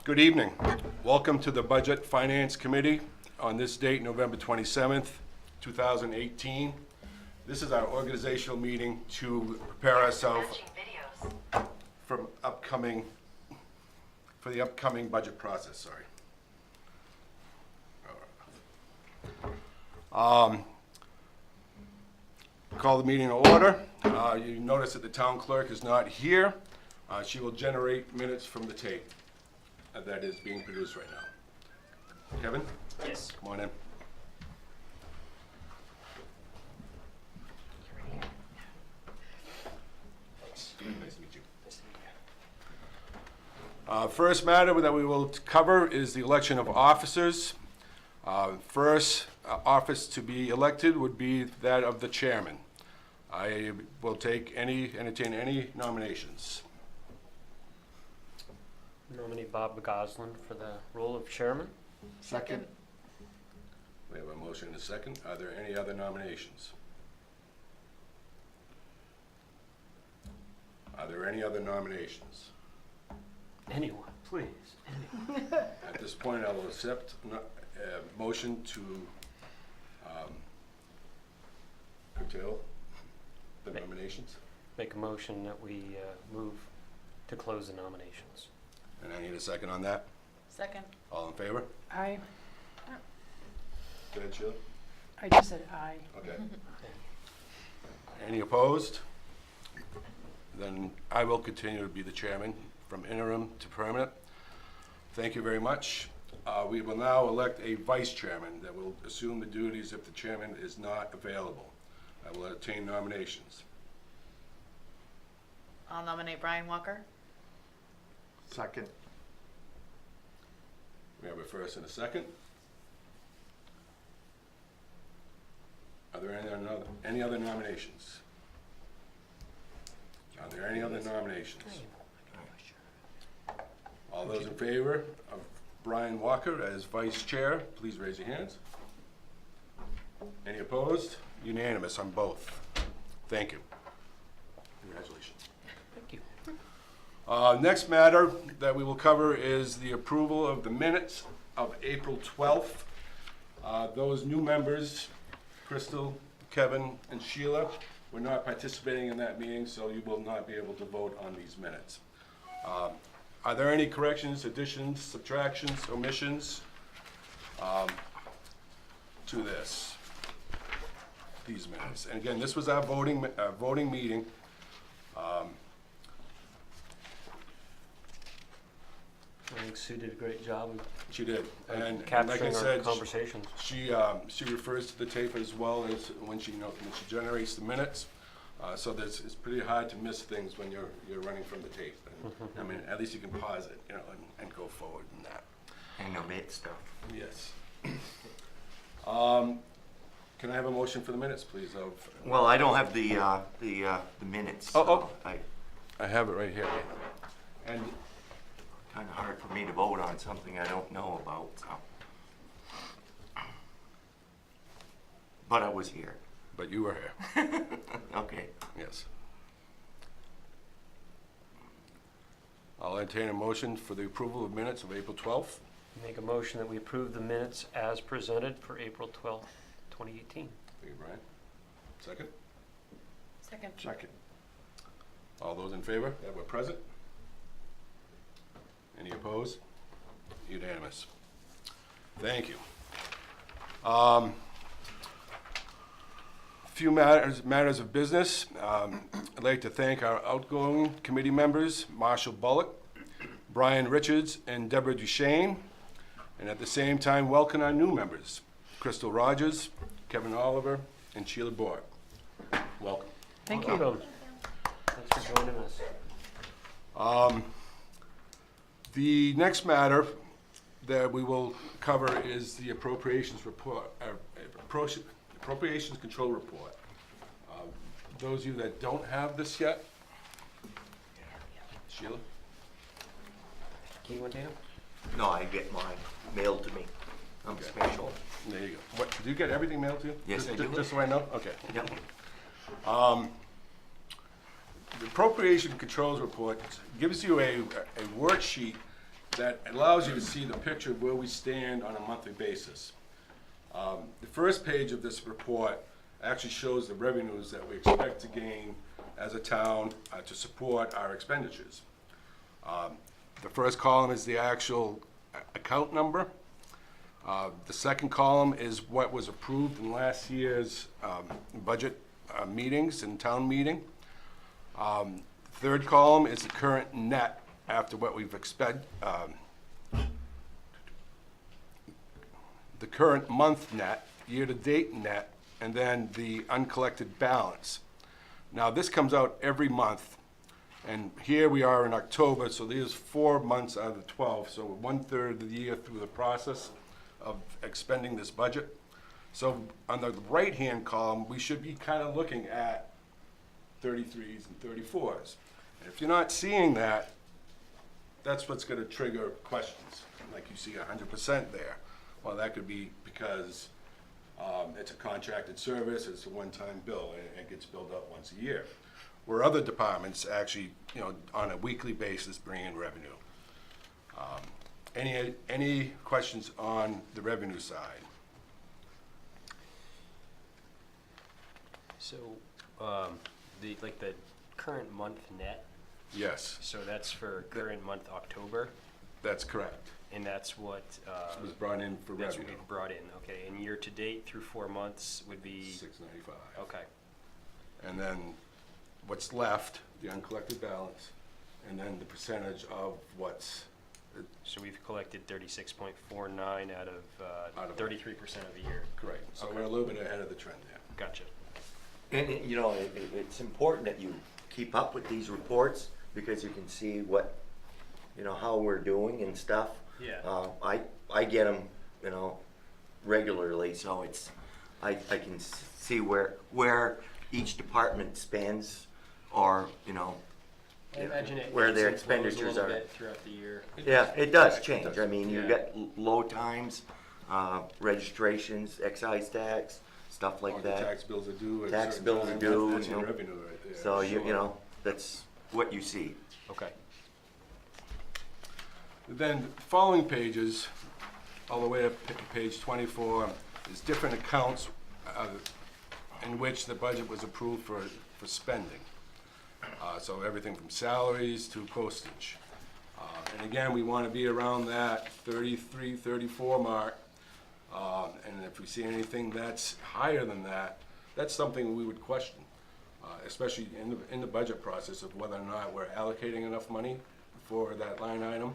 Good evening. Welcome to the Budget Finance Committee on this date, November 27th, 2018. This is our organizational meeting to prepare ourselves for the upcoming budget process, Call the meeting to order. You notice that the town clerk is not here. She will generate minutes from the tape that is being produced right now. Kevin? Yes. Come on in. Nice to meet you. First matter that we will cover is the election of officers. First office to be elected would be that of the chairman. I will entertain any nominations. Nominate Bob Goslin for the role of chairman. Second. We have a motion and a second. Are there any other nominations? Are there any other nominations? Anyone, please. At this point, I will accept a motion to curtail the nominations. Make a motion that we move to close the nominations. And I need a second on that. Second. All in favor? Aye. Go ahead, Sheila. I just said aye. Okay. Any opposed? Then I will continue to be the chairman from interim to permanent. Thank you very much. We will now elect a vice chairman that will assume the duties if the chairman is not available. I will entertain nominations. I'll nominate Brian Walker. Second. We have a first and a second. Are there any other nominations? Are there any other nominations? All those in favor of Brian Walker as vice chair, please raise your hands. Any opposed? Unanimous on both. Thank you. Congratulations. Thank you. Next matter that we will cover is the approval of the minutes of April 12th. Those new members, Crystal, Kevin, and Sheila, were not participating in that meeting, so you will not be able to vote on these minutes. Are there any corrections, additions, subtractions, omissions to these minutes? And again, this was our voting meeting. I think Sue did a great job She did, and like I capturing our said, conversations. she refers to the tape as well as when she generates the minutes. So it's pretty hard to miss things when you're running from the tape. And, I mean, at least you can pause it, and go forward in that. And omit stuff. Yes. Can I have a motion for the minutes, please? Well, I don't have the minutes. Oh. So I have it right here. And kind of hard for me to vote on something I don't know about. So. But I was here. but you were here. Okay. Yes. I'll entertain a motion for the approval of minutes of April 12th. Make a motion that we approve the minutes as presented for April 12th, 2018. Thank you, Brian. Second? Second. Second. All those in favor that were present? Any opposed? Unanimous. Thank you. Few matters of business. I'd like to thank our outgoing committee members, Marshall Bullock, Brian Richards, and Deborah Duchesne, and at the same time welcome our new members, Crystal Rogers, Kevin Oliver, and Sheila Borg. Welcome. Thank you. Welcome. Thanks for joining us. The next matter that we will cover is the appropriations report, appropriations control report. Those of you that don't have this yet, Sheila? Can you want to? No, I get mine mailed to me. I'm Okay. special. There you go. What, do you get everything mailed to you? Yes, I do. Just so I know? Okay. Yep. The appropriation controls report gives you a worksheet that allows you to see the picture of where we stand on a monthly basis. The first page of this report actually shows the revenues that we expect to gain as a town to support our expenditures. The first column is the actual account number. The second column is what was approved in last year's budget meetings and town meeting. Third column is the current net after what we've expended. The current month net, year-to-date net, and then the uncollected balance. Now, this comes out every month, and here we are in October, so there's 4 months out of the 12, so 1/3 of the year through the process of expending this budget. So on the right-hand column, we should be kind of looking at 33s and 34s. And if you're not seeing that, that's what's going to trigger questions, like you see 100% there. Well, that could be because it's a contracted service, it's a one-time bill, and it gets billed out once a year. Where other departments actually, on a weekly basis bring in revenue. Any questions on the revenue side? So, the current month net, Yes, so that's for current month October, that's correct. and that's what, It was brought in for that's what revenue, we've brought in, okay, and year-to-date through 4 months would be, $695. okay, And then what's left, the uncollected balance, and then the percentage of what's, so we've collected 36.49 out Out of of 33% of the year. correct. So Okay. we're a little bit ahead of the trend there. Gotcha. And, it's important that you keep up with these reports because you can see what, how we're doing and stuff. Yeah. I get them, regularly, so I can see where each department spends or, I imagine it where ebbs their and flows a expenditures little are. bit throughout the year. Yeah, it does Right, it change. does. I mean, you Yeah. get low times, registrations, excise tax, stuff Or like the that. tax bills are due at Tax certain bills are times. due, That's your revenue right there. So Sure. that's what you see. Okay. Then following pages, all the way up to page 24, is different accounts in which the budget was approved for spending. So everything from salaries to postage. And again, we want to be around that 33, 34 mark. And if we see anything that's higher than that, that's something we would question, especially in the budget process of whether or not we're allocating enough money for that line item,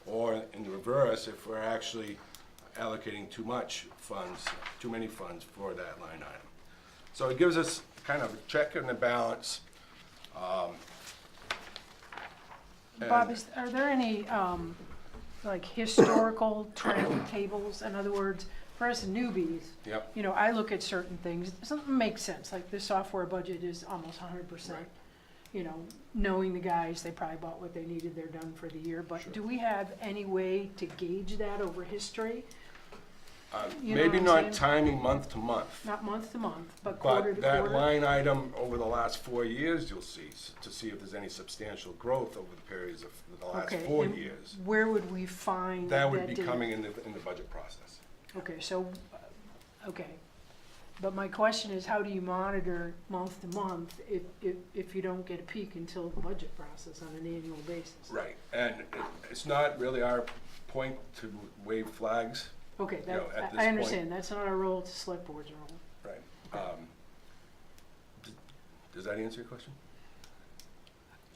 or in the reverse, if we're actually allocating too many funds for that line item. So it gives us kind of a check and a balance. Bob, are there any, historical trend tables? In other words, for us newbies, Yep. I look at certain things, something makes sense, like the software budget is almost 100%. Right. Knowing the guys, they probably bought what they needed, they're done for the year, but Sure. do we have any way to gauge that over history? You know Maybe what I'm not saying? timing month to month. Not month to month, but quarter But to that quarter? line item over the last 4 years, you'll see, to see if there's any substantial growth over the periods of the last Okay, 4 and years. Where would we find That would be data? coming in the budget process. Okay, so, okay. But my question is, how do you monitor month to month if you don't get a peek until the budget process on an annual basis? Right, and it's not really our point to wave flags, Okay, You know, at this I understand, that's not our role, it's the select board's role. right? Does that answer your question?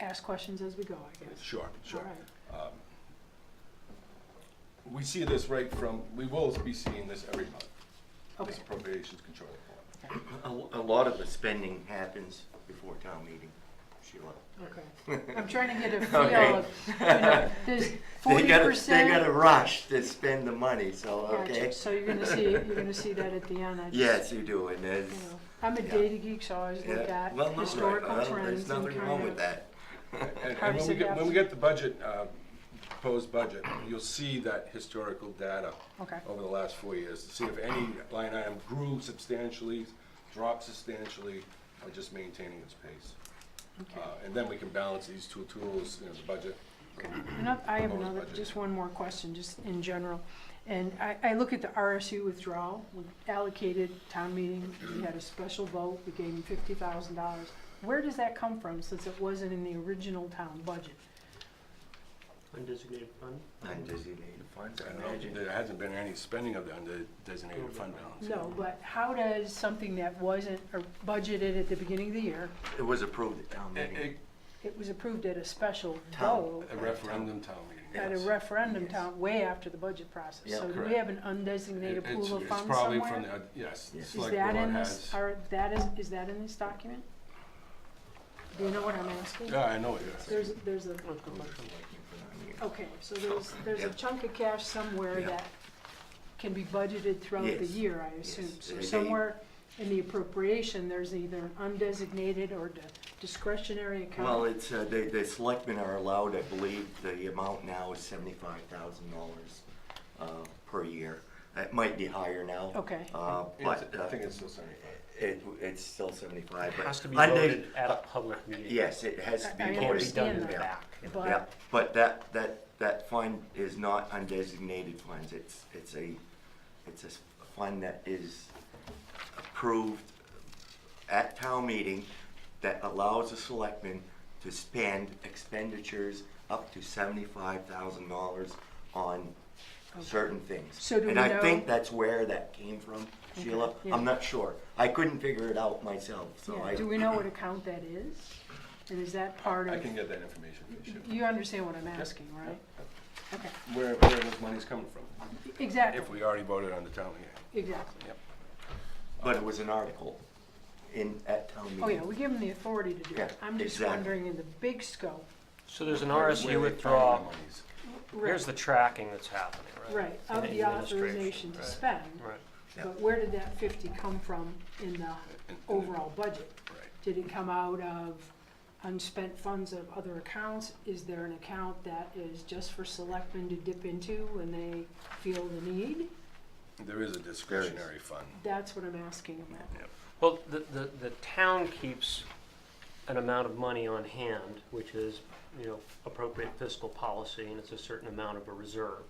Ask questions as we go, I guess. Sure, sure. All right. We see this right from, we will be seeing this every month. Okay. This appropriations control report. A lot of the spending happens before town meeting, Sheila. Okay. I'm trying to get a feel Okay. of, there's They 40%. gotta rush to spend the money, so, Gotcha. okay? So you're gonna see that at the end, I just. Yes, you do, and there's, I'm a Yeah. data geek, so I always look yeah, at well, no, historical right, trends there's and nothing kind wrong of. with that. And How does it when we get the budget, proposed budget, you'll see that historical data Okay, over the last 4 years to see if any line item grew substantially, dropped substantially, or just maintaining its pace. okay. And then we can balance these two tools, the budget Okay, I have Proposed another, budget. just one more question, just in general. And I look at the RSU withdrawal, we allocated town meeting, we had a special vote, we gave them $50,000. Where does that come from, since it wasn't in the original town budget? Undesignated fund? Undesignated funds, I I know imagine. there hasn't been any spending of the undesignated fund balance. No, but how does something that wasn't budgeted at the beginning of the year, It was approved at town meeting. it was approved at a special Town. vote, A referendum town meeting. at a Yes. referendum Yes. town, way after the budget process? Yeah, So do correct. we have an undesignated pool of funds It's probably somewhere? from the, yes, the Yes. Is select that board in this, has. is that in this document? Do you know what I'm asking? Yeah, I know it is. There's a, okay, so there's a Yeah. chunk of cash somewhere Yeah. that can be budgeted throughout the Yes. year, I assume. Yes. So They- somewhere in the appropriation, there's either an undesignated or discretionary account. Well, it's, the selectmen are allowed, I believe, the amount now is $75,000 per year. It might be higher now. Okay. But I think it's still 75. it's still 75, It but. has to be unde- voted at a public meeting. Yes, it has to be I voted. Can't be done in understand the that. back. Yeah, But, but that fund is not undesignated funds, it's a fund that is approved at town meeting that allows the selectmen to spend expenditures up to $75,000 on certain things. So do And we I know- think that's where that came from, Sheila, yeah. I'm not sure, I couldn't figure it out myself, so yeah, I. do we know what account that is? And is that part I of, can get that information for you. you understand what I'm asking, right? Okay, Where those monies coming from? exactly, If we already voted on the town meeting. exactly. Yep. But it was an article at town meeting. Oh, yeah, we give them the authority to do it. Yeah, I'm just exactly. wondering in the big scope. So there's an Where RSU they find withdrawal. the monies. Here's the tracking that's happening, right? Right, In of the administration, authorization to right. spend, Right. Yeah. but where did that 50 come from in the overall budget? Right. Did it come out of unspent funds of other accounts? Is there an account that is just for selectmen to dip into when they feel the need? There is a discretionary fund. That's what I'm asking about. Well, the town keeps an amount of money on hand, which is, appropriate fiscal policy, and it's a certain amount of a reserve.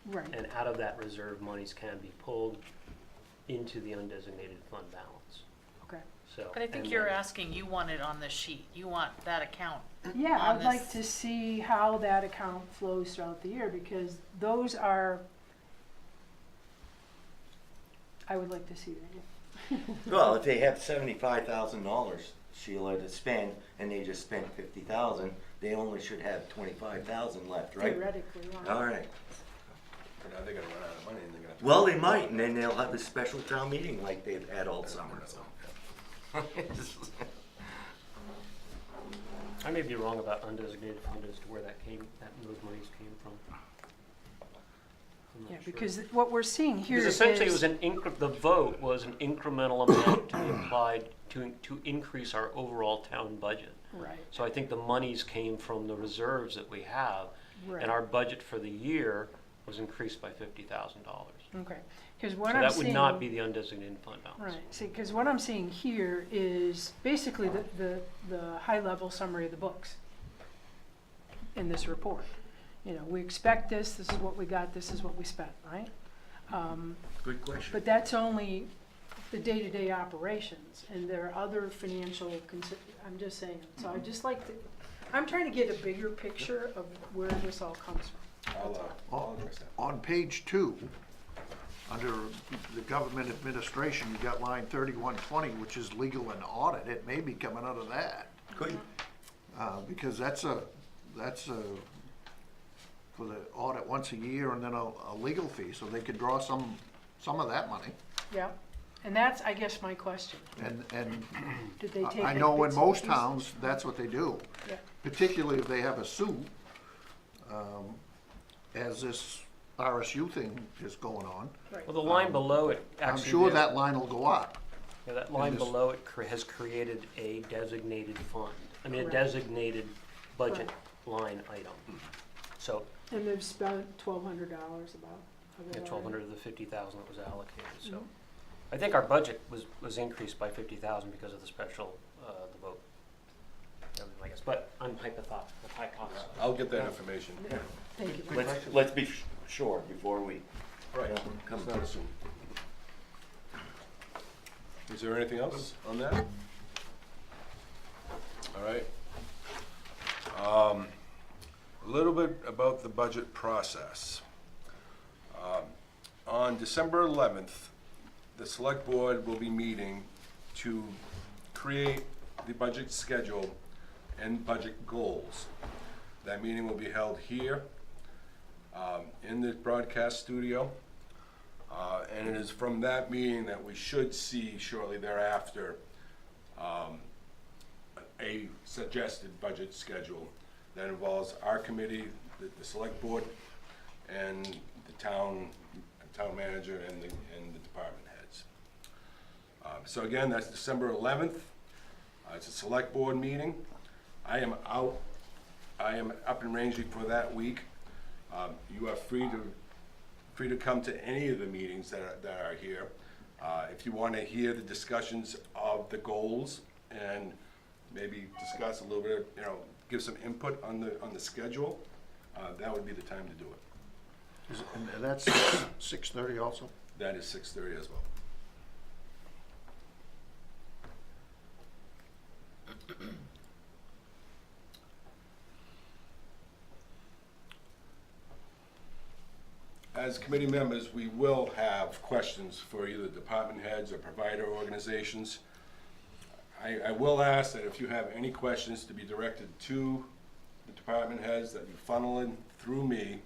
Right, And out of that reserve, monies can be pulled into the undesignated fund balance, okay. so. But I think and you're then- asking, you want it on this sheet. You want that account. Yeah, on I'd like this. to see how that account flows throughout the year, because those are, I would like to see that. Well, if they have $75,000, Sheila, to spend, and they just spent 50,000, they only should have 25,000 left, right? Theoretically, yeah. All right. But now they're gonna run out of money and they're gonna. Well, they might, and then they'll have a special town meeting like they've had all summer, so. I may be wrong about undesignated fund as to where those monies came from. I'm not Yeah, sure. because what we're seeing here Because is. essentially it was the vote was an incremental amount to be applied to increase our overall town budget. Right, So I think the monies came from the reserves that we have, and our right, budget for the year was increased by $50,000. okay. Because So what I'm that would seeing. not be the undesignated fund balance. Right, see, because what I'm seeing here is basically the high-level summary of the books in this report. We expect this is what we got, this is what we spent, right? Good question. But that's only the day-to-day operations, and there are other financial, I'm just saying. So I just like to, I'm trying to get a bigger picture of where this all comes from. I'll address that. On page 2, under the government administration, you got line 3120, which is legal and audit. It may be coming out of that, Good. because that's for the audit once a year and then a legal fee, so they could draw some of that money. Yeah, and that's, I guess, my question. And Did they take? I like know in bits and most pieces? towns, that's what they do, Yeah. particularly if they have a suit, as this RSU thing is going on. Right. Well, the line below it I'm actually. sure is- that line will go up. Yeah, that line this- below it has created a designated fund, a Correct. designated budget line item. So, And they've spent $1,200 about. of it 1,200 already. of the 50,000 that was allocated, so. Mhm. I think our budget was increased by 50,000 because of the special, the vote. That was my guess, but I'm hypothesizing. I'll get that information. Thank you. Let's be sure before we Right, come. it's not assumed. Is there anything else on that? All right. A little bit about the budget process. On December 11th, the select board will be meeting to create the budget schedule and budget goals. That meeting will be held here in the broadcast studio. And it is from that meeting that we should see shortly thereafter a suggested budget schedule that involves our committee, the select board, and the town manager and the department heads. So again, that's December 11th. It's a select board meeting. I am up in Rangeley for that week. You are free to come to any of the meetings that are here. If you want to hear the discussions of the goals and maybe discuss a little bit, give some input on the schedule, that would be the time to do it. And that's 6:30 also? That is 6:30 as well. As committee members, we will have questions for either department heads or provider organizations. I will ask that if you have any questions to be directed to the department heads, that you funnel in through me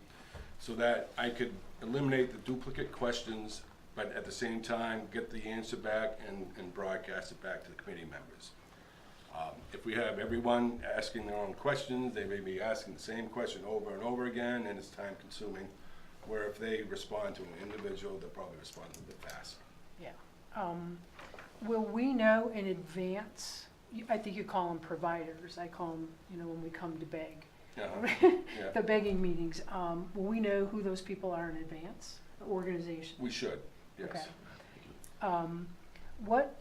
so that I could eliminate the duplicate questions, but at the same time, get the answer back and broadcast it back to the committee members. If we have everyone asking their own questions, they may be asking the same question over and over again, and it's time consuming. Where if they respond to an individual, they'll probably respond a bit faster. Yeah. Will we know in advance, I think you call them providers, I call them, when we come to beg, Yeah, the begging meetings, will we know who those people are in advance, the organization? we should, yes. Okay. What,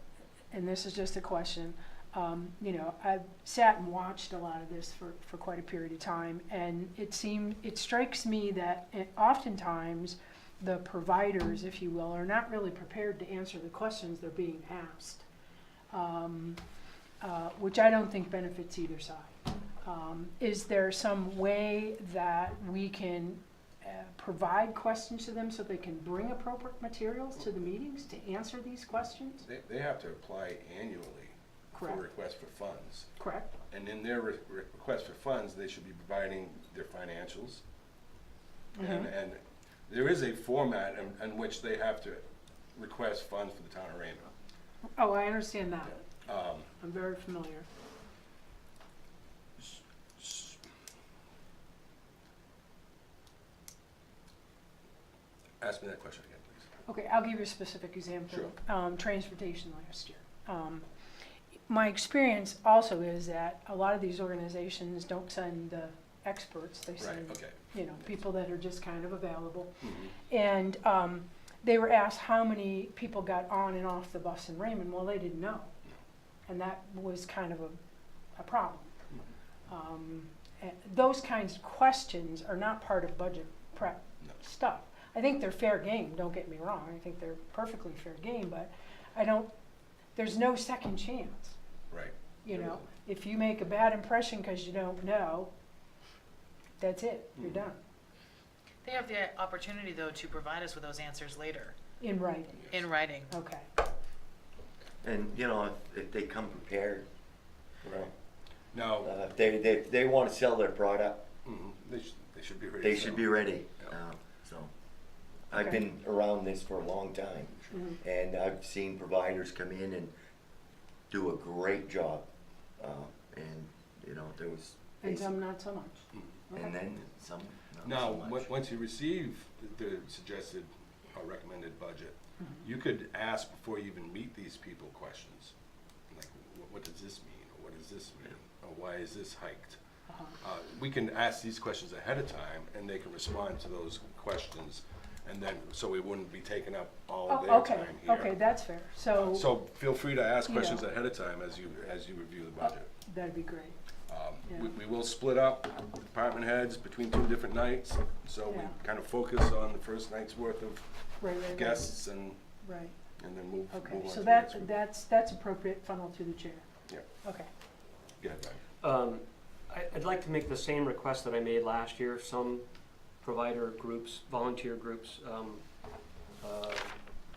and this is just a question, I've sat and watched a lot of this for quite a period of time, and it strikes me that oftentimes the providers, if you will, are not really prepared to answer the questions they're being asked, which I don't think benefits either side. Is there some way that we can provide questions to them so they can bring appropriate materials to the meetings to answer these questions? They have to apply annually for Correct. request for funds. Correct? And in their request for funds, they should be providing their financials. Mhm. And there is a format in which they have to request funds for the town of Raymond. Oh, I understand that. Um, I'm very familiar. Ask me that question again, please. Okay, I'll give you a specific example. Transportation last year. My experience also is that a lot of these organizations don't send the experts, they Right, send, okay. people that are just kind of available. Mhm. And they were asked how many people got on and off the bus in Raymond. Well, they didn't know. And that was kind of a problem. And those kinds of questions are not part of budget prep No. stuff. I think they're fair game, don't get me wrong. I think they're perfectly fair game, but there's no second chance. Right. If you make a bad impression because you don't know, that's it, you're Mhm. done, They have the opportunity, though, to provide us with those answers later, in writing. Yes. in writing. Okay, And, if they come prepared, Now, if they want to sell their product, they should be ready. they to should sell. be ready. Yeah. So, I've Okay. been around this for a long time, Mhm. and I've seen providers come in and do a great job. And, there was. and some not so much. And Okay. then some, not Now, so much. once you receive the suggested or recommended budget, Mhm. you could ask before you even meet these people questions. Like, what does this mean? Or what does this mean? Or why is this hiked? Uh-huh. We can ask these questions ahead of time, and they can respond to those questions, and then, so we wouldn't be taking up all of Oh, their okay, time here. okay, that's fair. So So feel free to ask you questions know. ahead of time as you review the budget. that'd be great. We will split up department heads between 2 different nights, so we Yeah. kind of focus on the first night's worth of Right. guests and Right, then move okay, on so to the next one. that's appropriate, funnel through the chair. Yeah. Okay, Go ahead, Ryan. I'd like to make the same request that I made last year. Some provider groups, volunteer groups,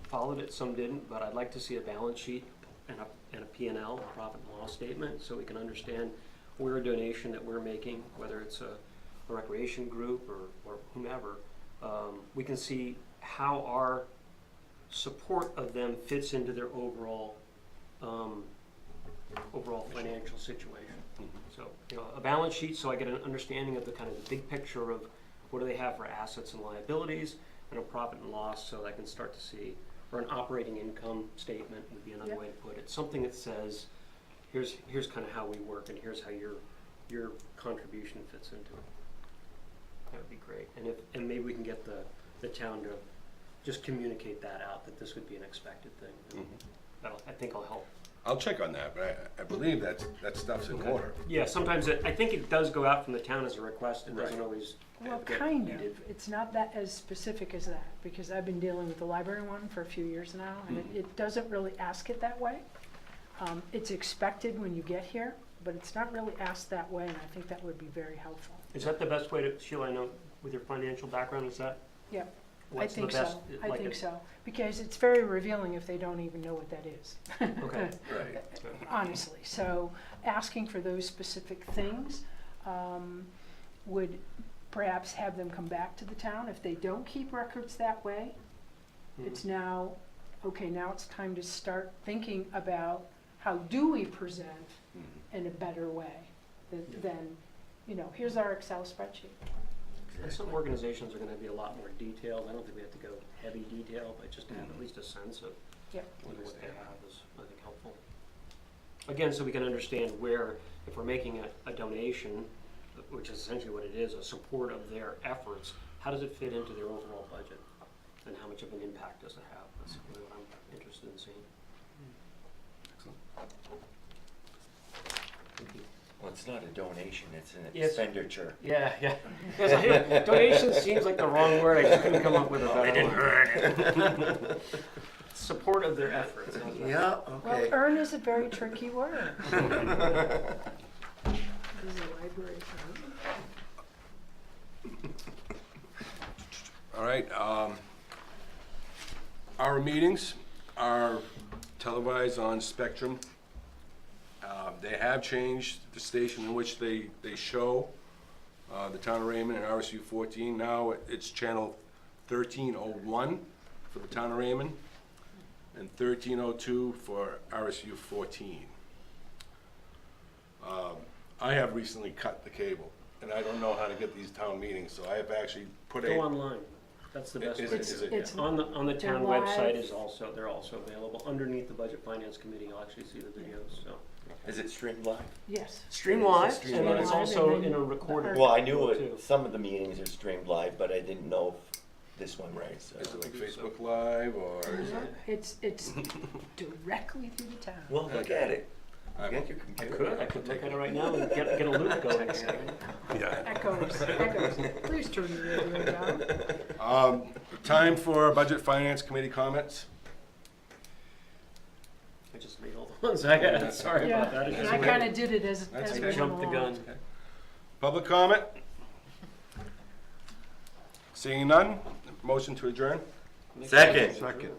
followed it, some didn't, but I'd like to see a balance sheet and a P&L, a profit and loss statement, so we can understand where a donation that we're making, whether it's a recreation group or whomever, we can see how our support of them fits into their overall financial situation. So, a balance sheet, so I get an understanding of the kind of the big picture of what do they have for assets and liabilities, and a profit and loss, so I can start to see, or an operating income statement would be another Yep. way to put it. Something that says, here's kind of how we work, and here's how your contribution fits into it. That would be great. And maybe we can get the town to just communicate that out, that this would be an expected thing. I think will help. I'll check on that, but I believe that stuff's in order. Yeah, sometimes I think it does go out from the town as a request. It doesn't Right. always well, get kind needed. of, it's not that as specific as that, because I've been dealing with the library one for a few years now, and it doesn't really ask it that way. It's expected when you get here, but it's not really asked that way, and I think that would be very helpful. Is that the best way to, Sheila, I know with your financial background, is that? Yeah, I what's the think best- so, I like think a- so, because it's very revealing if they don't even know what that is. Okay. Right. Honestly, so asking for those specific things would perhaps have them come back to the town. If they don't keep records that way, it's now, okay, now it's time to start thinking about how do we present in a better way than, here's our Excel spreadsheet. And some organizations are gonna be a lot more detailed. I don't think we have to go heavy detail, but just to have at least a sense of Yep. what they have is, I think, helpful. Again, so we can understand where, if we're making a donation, which is essentially what it is, a support of their efforts, how does it fit into their overall budget? And how much of an impact does it have? That's really what I'm interested in seeing. Thank you. Well, it's not a donation, it's an Yes. expenditure. Yeah. Yes, donation seems like the wrong word. I just couldn't come up with a better word. Support of their efforts. How's that? Yeah, Well, okay. earn is a very tricky word. This is a library term. All right, our meetings are televised on Spectrum. They have changed the station in which they show the town of Raymond and RSU 14. Now it's channel 1301 for the town of Raymond and 1302 for RSU 14. I have recently cut the cable, and I don't know how to get these town meetings, so I have actually put Go online. That's the best way to Is do it. It's On the town live. website they're also available. Underneath the Budget Finance Committee, you'll actually see the videos, so. Is it streamed live? Yes. Stream It is live, stream and then live. it's And also then in a the recorded. Well, I knew too. some of the meetings are streamed live, but I didn't know if this one, right, so. Is it like Facebook Live, or is it? It's directly through the town. Well, look at it. I- Get your I computer. could look at it right now and get a loop going. Yeah. Echoes. Please turn the radio down. Time for Budget Finance Committee comments. I just read all the ones I had, sorry Yeah, about that. It's and just I weird. kind of did it as That's we okay. went Jumped the along. gun. Public comment? Seeing none, motion to adjourn? Second. Second.